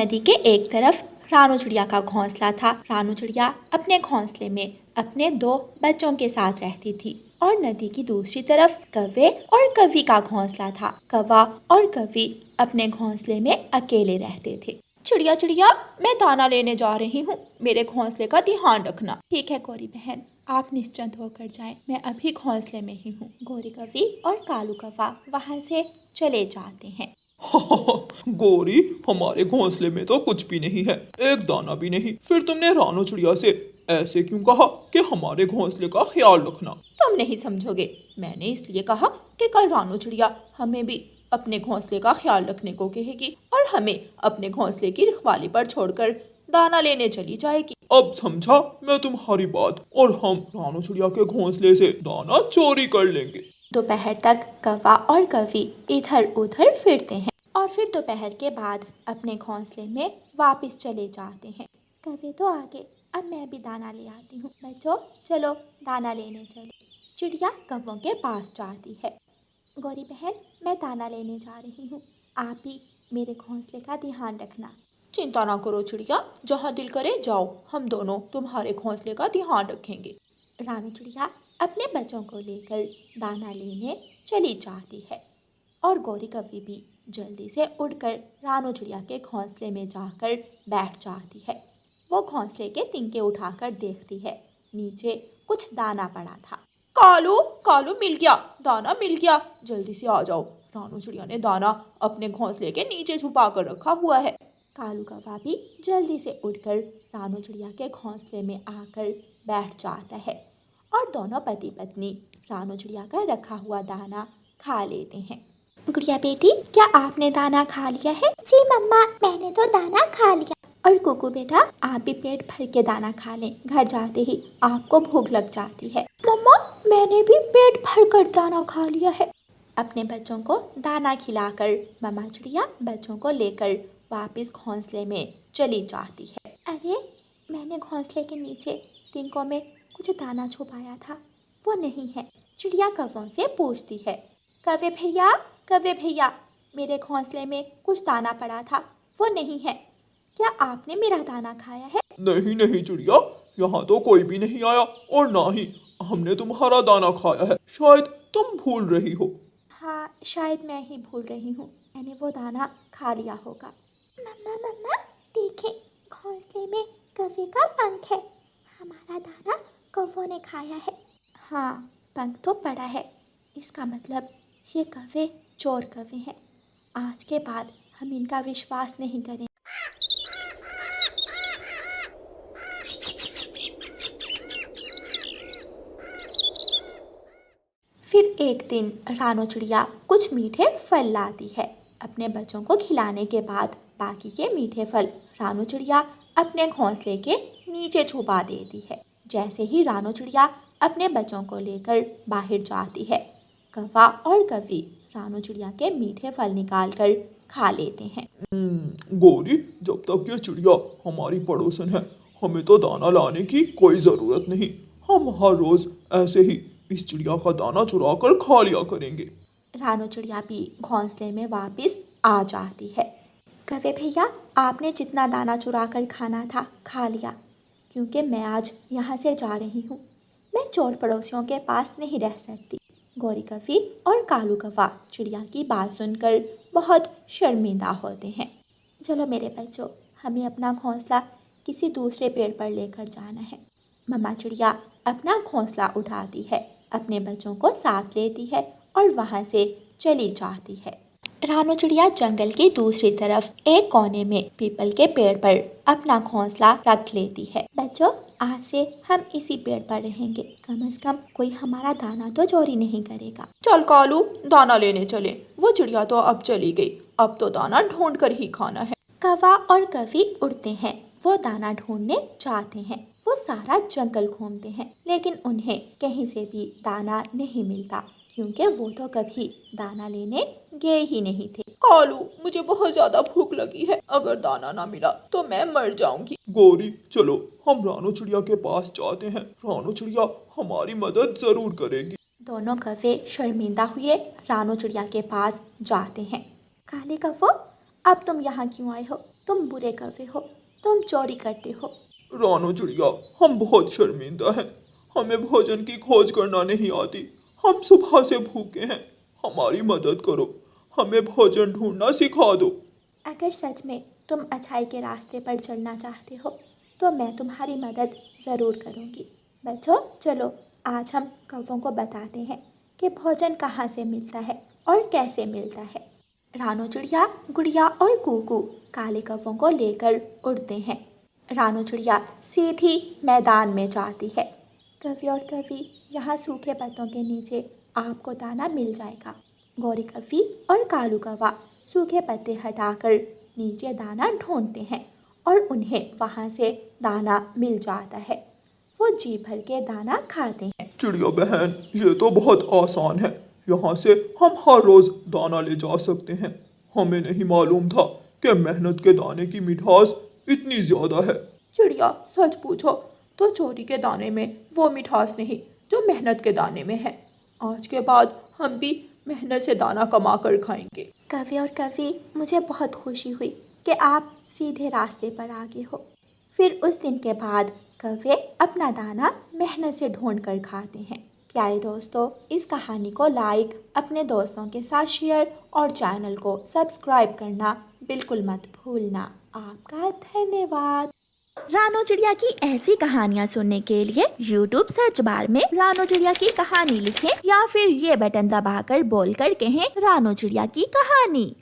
नदी के एक तरफ रानू चिड़िया का घोंसला था। रानू चिड़िया अपने घोंसले में अपने 2 बच्चों के साथ रहती थी और नदी की दूसरी तरफ कव्वे और कव्वी का घोंसला था। कौवा और कव्वी अपने घोंसले में अकेले रहते थे। चिड़िया चिड़िया, मैं दाना लेने जा रही हूँ, मेरे घोंसले का ध्यान रखना। ठीक है गौरी बहन, आप निश्चिंत होकर जाएं, मैं अभी घोंसले में ही हूँ। गौरी कव्वी और कालू कौवा वहाँ से चले जाते हैं। गौरी, हमारे घोंसले में तो कुछ भी नहीं है, एक दाना भी नहीं। फिर तुमने रानू चिड़िया से ऐसे क्यों कहा कि हमारे घोंसले का ख्याल रखना? तुम नहीं समझोगे। मैंने इसलिए कहा कि कल रानू चिड़िया हमें भी अपने घोंसले का ख्याल रखने को कहेगी और हमें अपने घोंसले की रखवाली पर छोड़कर दाना लेने चली जाएगी। अब समझा मैं तुम्हारी बात, और हम रानू चिड़िया के घोंसले से दाना चोरी कर लेंगे। दोपहर तक कौवा और कव्वी इधर उधर फिरते हैं और फिर दोपहर के बाद अपने घोंसले में वापस चले जाते हैं। कव्वे तो आगे, अब मैं भी दाना ले आती हूँ। बच्चों चलो दाना लेने चले। चिड़िया कौवों के पास जाती है। गौरी बहन, मैं दाना लेने जा रही हूँ, आप भी मेरे घोंसले का ध्यान रखना। चिंता ना करो चिड़िया, जहाँ दिल करे जाओ, हम दोनों तुम्हारे घोंसले का ध्यान रखेंगे। रानू चिड़िया अपने बच्चों को लेकर दाना लेने चली जाती है और गौरी कव्वी भी जल्दी से उड़कर रानू चिड़िया के घोंसले में जाकर बैठ जाती है। वो घोंसले के तिनके उठाकर देखती है, नीचे कुछ दाना पड़ा था। कालू कालू, मिल गया, दाना मिल गया, जल्दी से आ जाओ, रानू चिड़िया ने दाना अपने घोंसले के नीचे छुपा कर रखा हुआ है। कालू कौवा भी जल्दी से उड़कर रानू चिड़िया के घोंसले में आकर बैठ जाता है और दोनों पति पत्नी रानू चिड़िया का रखा हुआ दाना खा लेते हैं। गुड़िया बेटी, क्या आपने दाना खा लिया है? जी मम्मा, मैंने तो दाना खा लिया। और कुकू बेटा, आप भी पेट भर के दाना खा लें, घर जाते ही आपको भूख लग जाती है। मम्मा, मैंने भी पेट भर कर दाना खा लिया है। अपने बच्चों को दाना खिलाकर मम्मा चिड़िया बच्चों को लेकर वापस घोंसले में चली जाती है। अरे, मैंने घोंसले के नीचे तिनकों में कुछ दाना छुपाया था, वो नहीं है। चिड़िया कौवों से पूछती है, कव्वे भैया, मेरे घोंसले में कुछ दाना पड़ा था, वो नहीं है, क्या आपने मेरा दाना खाया है? नहीं नहीं चिड़िया, यहाँ तो कोई भी नहीं आया और ना ही हमने तुम्हारा दाना खाया है, शायद तुम भूल रही हो। हाँ, शायद मैं ही भूल रही हूँ, मैंने वो दाना खा लिया होगा। मम्मा, देखें, घोंसले में कव्वे का पंख है, हमारा दाना कौवों ने खाया है। हाँ, पंख तो पड़ा है, इसका मतलब ये कव्वे चोर कव्वे हैं। आज के बाद हम इनका विश्वास नहीं करें। फिर एक दिन रानू चिड़िया कुछ मीठे फल लाती है। अपने बच्चों को खिलाने के बाद बाकी के मीठे फल रानू चिड़िया अपने घोंसले के नीचे छुपा देती है। जैसे ही रानू चिड़िया अपने बच्चों को लेकर बाहर जाती है, कौवा और कव्वी रानू चिड़िया के मीठे फल निकाल कर खा लेते हैं। गौरी, जब तक ये चिड़िया हमारी पड़ोसन है, हमें तो दाना लाने की कोई ज़रूरत नहीं। हम हर रोज़ ऐसे ही इस चिड़िया का दाना चुरा कर खा लिया करेंगे। रानू चिड़िया भी घोंसले में वापस आ जाती है। कव्वे भैया, आपने जितना दाना चुरा कर खाना था खा लिया, क्योंकि मैं आज यहाँ से जा रही हूँ, मैं चोर पड़ोसियों के पास नहीं रह सकती। गौरी कव्वी और कालू कौवा चिड़िया की बात सुनकर बहुत शर्मिंदा होते हैं। चलो मेरे बच्चों, हमें अपना घोंसला किसी दूसरे पेड़ पर लेकर जाना है। मम्मा चिड़िया अपना घोंसला उठाती है, अपने बच्चों को साथ लेती है और वहाँ से चली जाती है। रानू चिड़िया जंगल की दूसरी तरफ एक कोने में पीपल के पेड़ पर अपना घोंसला रख लेती है। बच्चों, आज से हम इसी पेड़ पर रहेंगे, कम से कम कोई हमारा दाना तो चोरी नहीं करेगा। चल कालू, दाना लेने चले, वो चिड़िया तो अब चली गई, अब तो दाना ढूंढ कर ही खाना है। कौवा और कव्वी उड़ते हैं, वो दाना ढूंढने जाते हैं। वो सारा जंगल घूमते हैं, लेकिन उन्हें कहीं से भी दाना नहीं मिलता, क्योंकि वो तो कभी दाना लेने गए ही नहीं थे। कालू, मुझे बहुत ज्यादा भूख लगी है, अगर दाना ना मिला तो मैं मर जाऊंगी। गौरी, चलो हम रानू चिड़िया के पास जाते हैं, रानू चिड़िया हमारी मदद जरूर करेगी। दोनों कौवे शर्मिंदा हुए रानू चिड़िया के पास जाते हैं। काले कौवो, अब तुम यहाँ क्यों आए हो? तुम बुरे कौवे हो, तुम चोरी करते हो। रानो चिड़िया, हम बहुत शर्मिंदा हैं। हमें भोजन की खोज करना नहीं आती। हम सुबह से भूखे हैं। हमारी मदद करो, हमें भोजन ढूंढना सिखा दो। अगर सच में तुम अच्छाई के रास्ते पर चलना चाहते हो तो मैं तुम्हारी मदद ज़रूर करूँगी। बच्चों चलो, आज हम कौवों को बताते हैं कि भोजन कहाँ से मिलता है और कैसे मिलता है। रानो चिड़िया, गुड़िया और कूकू काले कौवों को लेकर उड़ते हैं। रानो चिड़िया सीधी मैदान में जाती है। कवि और कवि, यहाँ सूखे पत्तों के नीचे आपको दाना मिल जाएगा। गौरी कवि और कालू कौवा सूखे पत्ते हटाकर नीचे दाना ढूंढते हैं और उन्हें वहाँ से दाना मिल जाता है। वो जी भर के दाना खाते हैं। चिड़िया बहन, ये तो बहुत आसान है। यहाँ से हम हर रोज दाना ले जा सकते हैं। हमें नहीं मालूम था कि मेहनत के दाने की मिठास इतनी ज्यादा है। चिड़िया, सच पूछो तो चोरी के दाने में वो मिठास नहीं जो मेहनत के दाने में है। आज के बाद हम भी मेहनत से दाना कमा कर खाएंगे। कवि और कवि, मुझे बहुत खुशी हुई कि आप सीधे रास्ते पर आगे हो। फिर उस दिन के बाद कौवे अपना दाना मेहनत से ढूंढ कर खाते हैं। प्यारे दोस्तों, इस कहानी को लाइक, अपने दोस्तों के साथ शेयर और चैनल को सब्सक्राइब करना बिल्कुल मत भूलना। आपका धन्यवाद। रानो चिड़िया की ऐसी कहानियाँ सुनने के लिए YouTube सर्च बार में रानो चिड़िया की कहानी लिखें या फिर ये बटन दबाकर बोलकर कहें रानो चिड़िया की कहानी।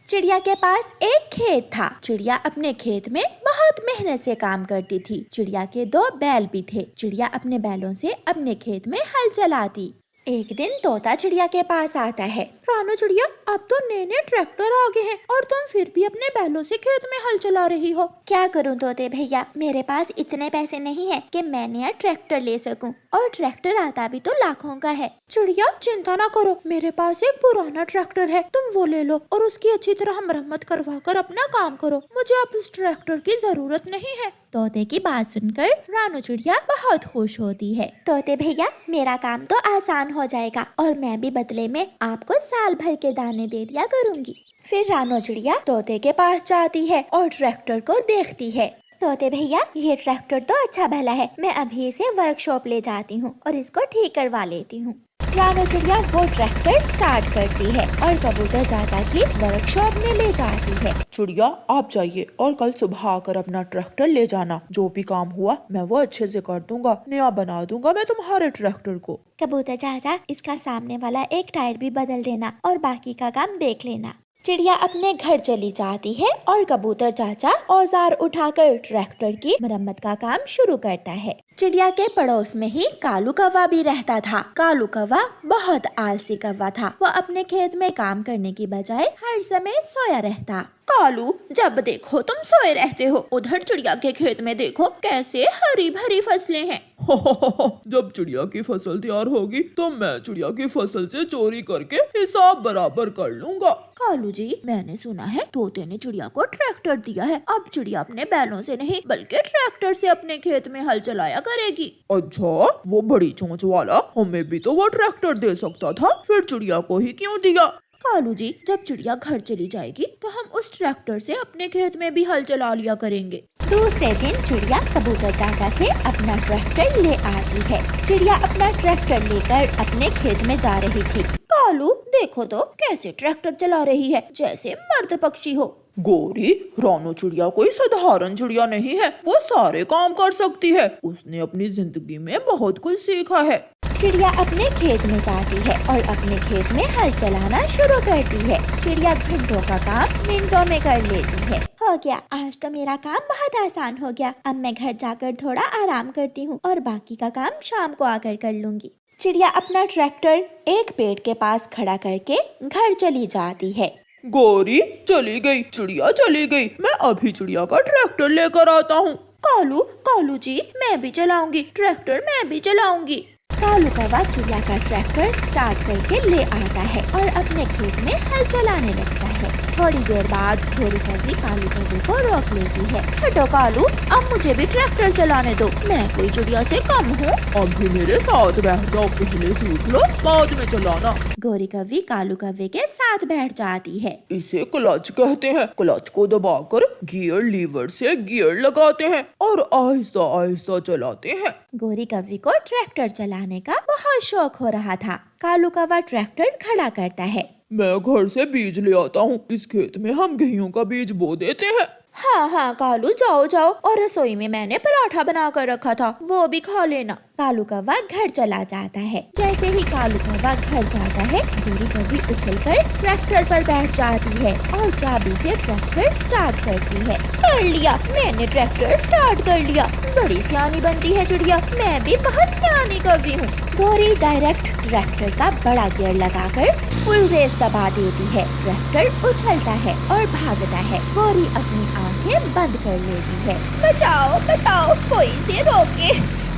चिड़िया के पास एक खेत था। चिड़िया अपने खेत में बहुत मेहनत से काम करती थी। चिड़िया के 2 बैल भी थे। चिड़िया अपने बैलों से अपने खेत में हल चलाती। एक दिन तोता चिड़िया के पास आता है। रानो चिड़िया, अब तो नए नए ट्रैक्टर आ गए हैं और तुम फिर भी अपने बैलों से खेत में हल चला रही हो। क्या करूं तोते भैया, मेरे पास इतने पैसे नहीं है कि मैं नया ट्रैक्टर ले सकूं, और ट्रैक्टर आता भी तो लाखों का है। चिड़िया, चिंता ना करो, मेरे पास एक पुराना ट्रैक्टर है, तुम वो ले लो और उसकी अच्छी तरह मरम्मत करवा कर अपना काम करो। मुझे अब इस ट्रैक्टर की जरूरत नहीं है। तोते की बात सुनकर रानो चिड़िया बहुत खुश होती है। तोते भैया, मेरा काम तो आसान हो जाएगा और मैं भी बदले में आपको साल भर के दाने दे दिया करूँगी। फिर रानो चिड़िया तोते के पास जाती है और ट्रैक्टर को देखती है। तोते भैया, ये ट्रैक्टर तो अच्छा भला है, मैं अभी इसे वर्कशॉप ले जाती हूँ और इसको ठीक करवा लेती हूँ। रानो चिड़िया वो ट्रैक्टर स्टार्ट करती है और कबूतर चाचा की वर्कशॉप में ले जाती है। चिड़िया, आप जाइए और कल सुबह आकर अपना ट्रैक्टर ले जाना। जो भी काम हुआ मैं वो अच्छे से कर दूंगा, नया बना दूंगा मैं तुम्हारे ट्रैक्टर को। कबूतर चाचा, इसका सामने वाला एक टायर भी बदल देना और बाकी का काम देख लेना। चिड़िया अपने घर चली जाती है और कबूतर चाचा औजार उठाकर ट्रैक्टर की मरम्मत का काम शुरू करता है। चिड़िया के पड़ोस में ही कालू कौवा भी रहता था। कालू कौवा बहुत आलसी कौवा था। वो अपने खेत में काम करने की बजाय हर समय सोया रहता। कालू, जब देखो तुम सोए रहते हो। उधर चिड़िया के खेत में देखो कैसे हरी भरी फसलें हैं। जब चिड़िया की फसल तैयार होगी तो मैं चिड़िया की फसल से चोरी करके हिसाब बराबर कर लूंगा। कालू जी, मैंने सुना है तोते ने चिड़िया को ट्रैक्टर दिया है। अब चिड़िया अपने बैलों से नहीं बल्कि ट्रैक्टर से अपने खेत में हल चलाया करेगी। अच्छा, वो बड़ी चोंच वाला, हमें भी तो वो ट्रैक्टर दे सकता था, फिर चिड़िया को ही क्यों दिया? कालू जी, जब चिड़िया घर चली जाएगी तो हम उस ट्रैक्टर से अपने खेत में भी हल चला लिया करेंगे। दूसरे दिन चिड़िया कबूतर चाचा से अपना ट्रैक्टर ले आती है। चिड़िया अपना ट्रैक्टर लेकर अपने खेत में जा रही थी। कालू, देखो तो कैसे ट्रैक्टर चला रही है, जैसे मर्द पक्षी हो। गौरी, रानो चिड़िया कोई साधारण चिड़िया नहीं है, वो सारे काम कर सकती है। उसने अपनी जिंदगी में बहुत कुछ सीखा है। चिड़िया अपने खेत में जाती है और अपने खेत में हल चलाना शुरू करती है। चिड़िया घंटों का काम मिनटों में कर लेती है। हो गया, आज तो मेरा काम बहुत आसान हो गया। अब मैं घर जाकर थोड़ा आराम करती हूँ और बाकी का काम शाम को आकर कर लूंगी। चिड़िया अपना ट्रैक्टर एक पेड़ के पास खड़ा करके घर चली जाती है। गौरी, चली गई चिड़िया, चली गई। मैं अभी चिड़िया का ट्रैक्टर लेकर आता हूँ। कालू जी, मैं भी चलाऊंगी ट्रैक्टर, मैं भी चलाऊंगी। कालू कौवा चिड़िया का ट्रैक्टर स्टार्ट करके ले आता है और अपने खेत में हल चलाने लगता है। थोड़ी देर बाद गोरी कौवी कालू कौवे को रोक लेती है। हटो कालू, अब मुझे भी ट्रैक्टर चलाने दो, मैं कोई चिड़िया से कम हूँ। अब भी मेरे साथ बैठ जाओ, पहले सीख लो बाद में चलाना। गोरी कौवी कालू कौवे के साथ बैठ जाती है। इसे क्लच कहते हैं। क्लच को दबाकर गियर लीवर से गियर लगाते हैं और आहिस्ता आहिस्ता चलाते हैं। गोरी कौवी को ट्रैक्टर चलाने का बहुत शौक हो रहा था। कालू कौवा ट्रैक्टर खड़ा करता है। मैं घर से बीज ले आता हूँ, इस खेत में हम गेहूं का बीज बो देते हैं। हाँ हाँ कालू, जाओ जाओ, और रसोई में मैंने पराठा बना कर रखा था, वो भी खा लेना। कालू कौवा घर चला जाता है। जैसे ही कालू कौवा घर जाता है, गोरी कौवी उछलकर ट्रैक्टर पर बैठ जाती है और चाबी से ट्रैक्टर स्टार्ट करती है। कर लिया, मैंने ट्रैक्टर स्टार्ट कर लिया। बड़ी सियानी बनती है चिड़िया, मैं भी बहुत सियानी कौवी हूँ। गोरी डायरेक्ट ट्रैक्टर का बड़ा गियर लगाकर फुल रेस दबा देती है। ट्रैक्टर उछलता है और भागता है। गोरी अपनी आंखें बंद कर लेती है। बचाओ बचाओ, कोई से रोके,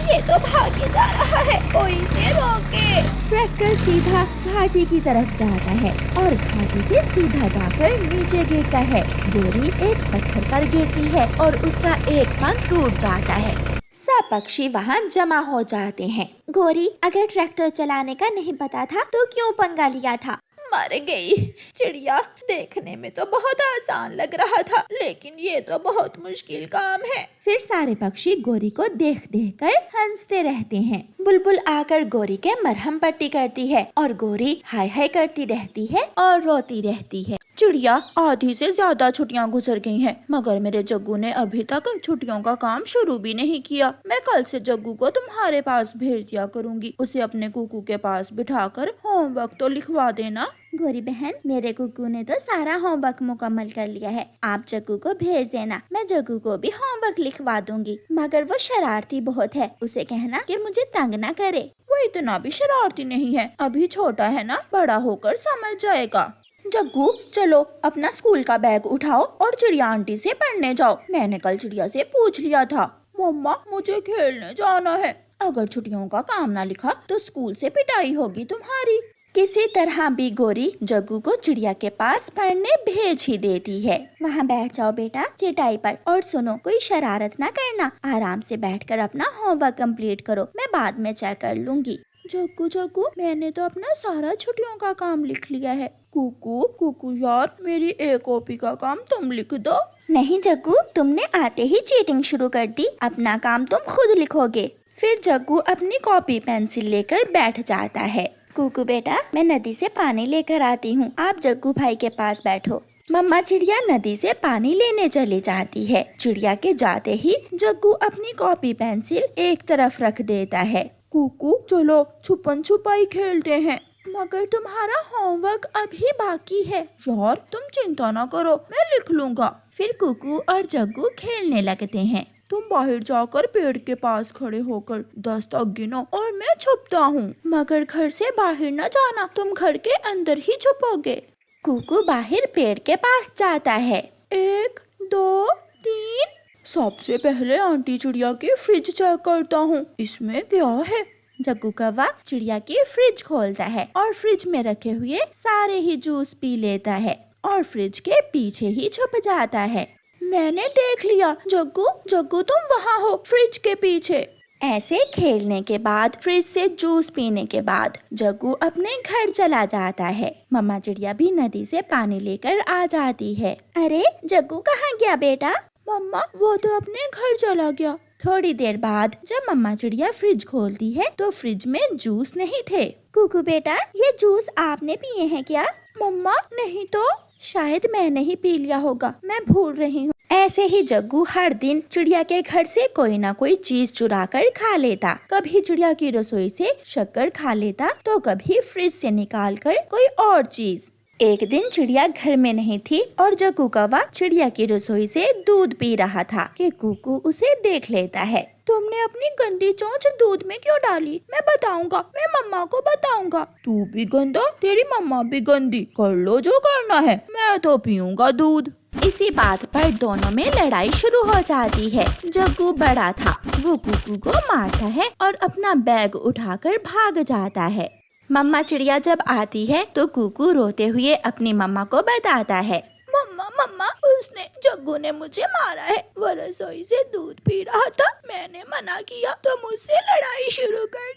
ये तो भागे जा रहा है, कोई से रोके। ट्रैक्टर सीधा घाटी की तरफ जाता है और घाटी से सीधा जाकर नीचे गिरता है। गोरी एक पत्थर पर गिरती है और उसका एक पंख टूट जाता है। सब पक्षी वहाँ जमा हो जाते हैं। गोरी, अगर ट्रैक्टर चलाने का नहीं पता था तो क्यों पंगा लिया था? मर गई। चिड़िया, देखने में तो बहुत आसान लग रहा था, लेकिन ये तो बहुत मुश्किल काम है। फिर सारे पक्षी गोरी को देख देख कर हंसते रहते हैं। बुलबुल आकर गोरी के मरहम पट्टी करती है और गोरी हाय हाय करती रहती है और रोती रहती है। चिड़िया, आधी से ज्यादा छुट्टियां गुजर गई हैं, मगर मेरे जग्गू ने अभी तक छुट्टियों का काम शुरू भी नहीं किया। मैं कल से जग्गू को तुम्हारे पास भेज दिया करूँगी, उसे अपने कुकू के पास बिठाकर होमवर्क तो लिखवा देना। गोरी बहन, मेरे कुकू ने तो सारा होमवर्क मुकम्मल कर लिया है, आप जग्गू को भेज देना, मैं जग्गू को भी होमवर्क लिखवा दूंगी। मगर वो शरारती बहुत है, उसे कहना कि मुझे तंग ना करे। वो इतना भी शरारती नहीं है, अभी छोटा है ना, बड़ा होकर समझ जाएगा। जग्गू, चलो अपना स्कूल का बैग उठाओ और चिड़िया आंटी से पढ़ने जाओ। मैंने कल चिड़िया से पूछ लिया था। मम्मा, मुझे खेलने जाना है। अगर छुट्टियों का काम ना लिखा तो स्कूल से पिटाई होगी तुम्हारी। किसी तरह भी गोरी जग्गू को चिड़िया के पास पढ़ने भेज ही देती है। वहाँ बैठ जाओ बेटा चटाई पर, और सुनो, कोई शरारत ना करना, आराम से बैठकर अपना होमवर्क कंप्लीट करो, मैं बाद में चेक कर लूंगी। जग्गू जग्गू, मैंने तो अपना सारा छुट्टियों का काम लिख लिया है। कुकू कुकू यार, मेरी एक कॉपी का काम तुम लिख दो। नहीं जग्गू, तुमने आते ही चीटिंग शुरू कर दी, अपना काम तुम खुद लिखोगे। फिर जग्गू अपनी कॉपी पेंसिल लेकर बैठ जाता है। कुकू बेटा, मैं नदी से पानी लेकर आती हूँ, आप जग्गू भाई के पास बैठो। मम्मा चिड़िया नदी से पानी लेने चली जाती है। चिड़िया के जाते ही जग्गू अपनी कॉपी पेंसिल एक तरफ रख देता है। कुकू, चलो छुपन छुपाई खेलते हैं, मगर तुम्हारा होमवर्क अभी बाकी है। यार तुम चिंता ना करो, मैं लिख लूंगा। फिर कुकू और जग्गू खेलने लगते हैं। तुम बाहर जाकर पेड़ के पास खड़े होकर 10 तक गिनो और मैं छुपता हूँ, मगर घर से बाहर न जाना, तुम घर के अंदर ही छुपोगे। कुकू बाहर पेड़ के पास जाता है। 1 2 3। सबसे पहले आंटी चिड़िया की फ्रिज चेक करता हूँ, इसमें क्या है। जग्गू कौवा चिड़िया की फ्रिज खोलता है और फ्रिज में रखे हुए सारे ही जूस पी लेता है और फ्रिज के पीछे ही छुप जाता है। मैंने देख लिया, जग्गू जग्गू तुम वहाँ हो, फ्रिज के पीछे। ऐसे खेलने के बाद, फ्रिज से जूस पीने के बाद जग्गू अपने घर चला जाता है। मम्मा चिड़िया भी नदी से पानी लेकर आ जाती है। अरे जग्गू कहाँ गया बेटा? मम्मा, वो तो अपने घर चला गया। थोड़ी देर बाद जब मम्मा चिड़िया फ्रिज खोलती है तो फ्रिज में जूस नहीं थे। कुकू बेटा, ये जूस आपने पिए हैं क्या? मम्मा, नहीं तो। शायद मैंने ही पी लिया होगा, मैं भूल रही हूँ। ऐसे ही जग्गू हर दिन चिड़िया के घर से कोई ना कोई चीज चुरा कर खा लेता। कभी चिड़िया की रसोई से शक्कर खा लेता तो कभी फ्रिज से निकाल कर कोई और चीज। एक दिन चिड़िया घर में नहीं थी और जग्गू कौवा चिड़िया की रसोई से दूध पी रहा था कि कुकू उसे देख लेता है। तुमने अपनी गंदी चोंच दूध में क्यों डाली? मैं बताऊंगा, मैं मम्मा को बताऊंगा। तू भी गंदा, तेरी मम्मा भी गंदी, कर लो जो करना है, मैं तो पीऊंगा दूध। इसी बात पर दोनों में लड़ाई शुरू हो जाती है। जग्गू बड़ा था, वो कुकू को मारता है और अपना बैग उठाकर भाग जाता है। मम्मा चिड़िया जब आती है तो कुकू रोते हुए अपनी मम्मा को बताता है। मम्मा, उसने जग्गू ने मुझे मारा है। वो रसोई से दूध पी रहा था, मैंने मना किया तो मुझसे लड़ाई शुरू कर।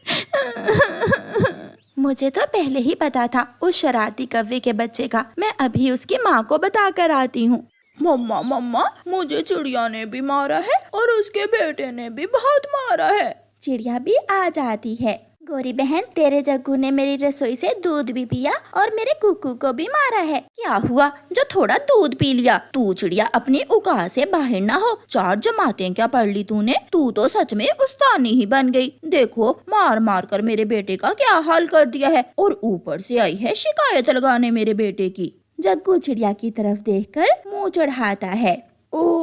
मुझे तो पहले ही पता था उस शरारती कौवे के बच्चे का। मैं अभी उसकी माँ को बता कर आती हूँ। मम्मा मम्मा, मुझे चिड़िया ने भी मारा है और उसके बेटे ने भी बहुत मारा है। चिड़िया भी आ जाती है। गोरी बहन, तेरे जग्गू ने मेरी रसोई से दूध भी पिया और मेरे कुकू को भी मारा है। क्या हुआ जो थोड़ा दूध पी लिया? तू चिड़िया अपनी औकात से बाहर ना हो। 4 जमातें क्या पढ़ ली तूने? तू तो सच में उस्तानी ही बन गई। देखो, मार मार कर मेरे बेटे का क्या हाल कर दिया है, और ऊपर से आई है शिकायत लगाने मेरे बेटे की। जग्गू चिड़िया की तरफ देखकर मुंह चढ़ाता है। ओ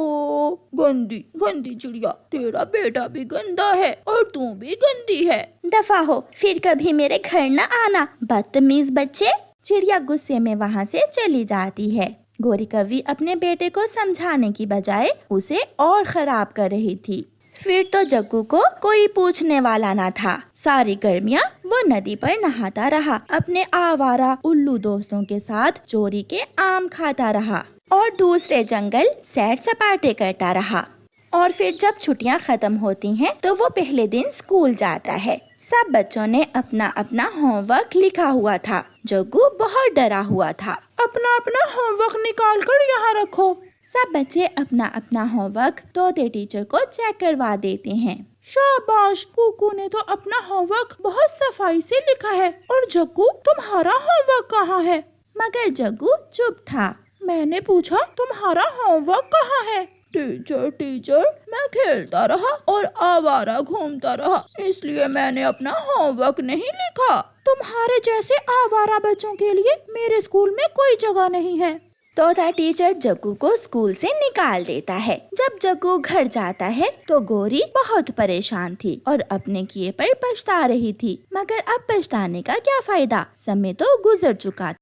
गंदी गंदी चिड़िया, तेरा बेटा भी गंदा है और तू भी गंदी है। दफा हो, फिर कभी मेरे घर न आना, बदतमीज बच्चे। चिड़िया गुस्से में वहाँ से चली जाती है। गोरी कौवी अपने बेटे को समझाने की बजाय उसे और खराब कर रही थी। फिर तो जग्गू को कोई पूछने वाला न था। सारी गर्मियाँ वो नदी पर नहाता रहा, अपने आवारा उल्लू दोस्तों के साथ चोरी के आम खाता रहा और दूसरे जंगल सैर सपाटे करता रहा। और फिर जब छुट्टियां खत्म होती हैं तो वो पहले दिन स्कूल जाता है। सब बच्चों ने अपना अपना होमवर्क लिखा हुआ था। जग्गू बहुत डरा हुआ था। अपना अपना होमवर्क निकाल कर यहाँ रखो। सब बच्चे अपना अपना होमवर्क तोते टीचर को चेक करवा देते हैं। शाबाश, कुकू ने तो अपना होमवर्क बहुत सफाई से लिखा है। और जग्गू, तुम्हारा होमवर्क कहाँ है? मगर जग्गू चुप था। मैंने पूछा, तुम्हारा होमवर्क कहाँ है? टीचर टीचर, मैं खेलता रहा और आवारा घूमता रहा, इसलिए मैंने अपना होमवर्क नहीं लिखा। तुम्हारे जैसे आवारा बच्चों के लिए मेरे स्कूल में कोई जगह नहीं है। तोता टीचर जग्गू को स्कूल से निकाल देता है। जब जग्गू घर जाता है तो गोरी बहुत परेशान थी और अपने किए पर पछता रही थी। मगर अब पछताने का क्या फायदा, समय तो गुजर चुका।